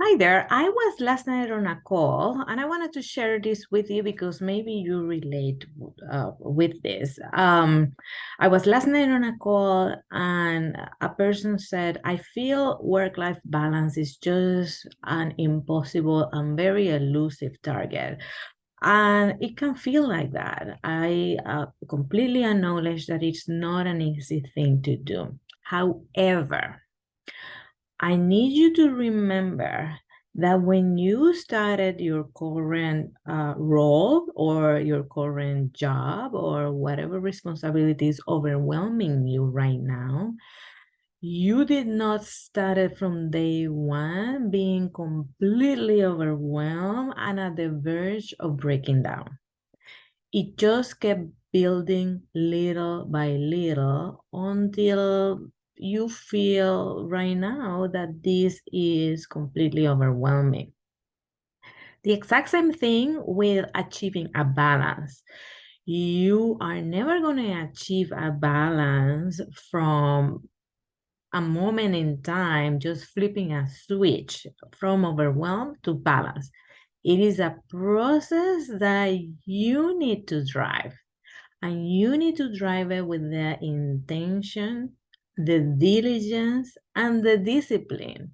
Hi there. I was last night on a call and I wanted to share this with you because maybe you relate with this. I was last night on a call and a person said, I feel work-life balance is just an impossible and very elusive target. And it can feel like that. I completely acknowledge that it's not an easy thing to do. However, I need you to remember that when you started your current role or your current job or whatever responsibility is overwhelming you right now, you did not start it from day one being completely overwhelmed and at the verge of breaking down. It just kept building little by little until you feel right now that this is completely overwhelming. The exact same thing with achieving a balance. You are never going to achieve a balance from a moment in time, just flipping a switch from overwhelm to balance. It is a process that you need to drive. And you need to drive it with the intention, the diligence, and the discipline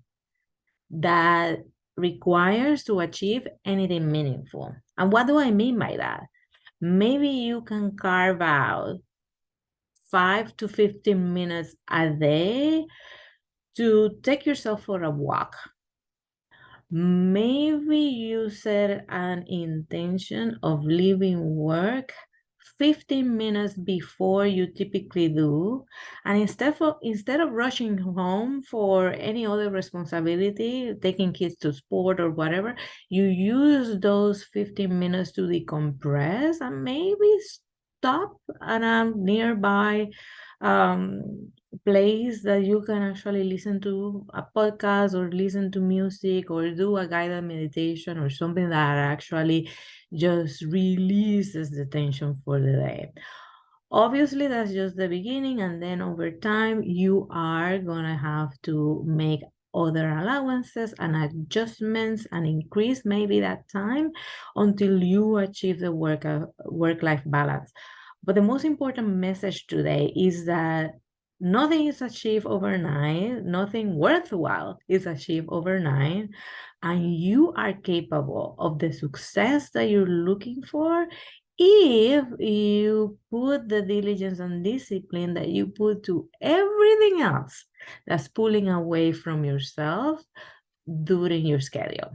that requires to achieve anything meaningful. And what do I mean by that? Maybe you can carve out 5 to 15 minutes a day to take yourself for a walk. Maybe you set an intention of leaving work 15 minutes before you typically do. And instead of rushing home for any other responsibility, taking kids to sport or whatever, you use those 15 minutes to decompress and maybe stop at a nearby place that you can actually listen to a podcast or listen to music or do a guided meditation or something that actually just releases the tension for the day. Obviously, that's just the beginning, and then over time, you are gonna have to make other allowances and adjustments and increase maybe that time until you achieve the work-life balance. But the most important message today is that nothing is achieved overnight, nothing worthwhile is achieved overnight, and you are capable of the success that you're looking for if you put the diligence and discipline that you put to everything else that's pulling away from yourself during your schedule.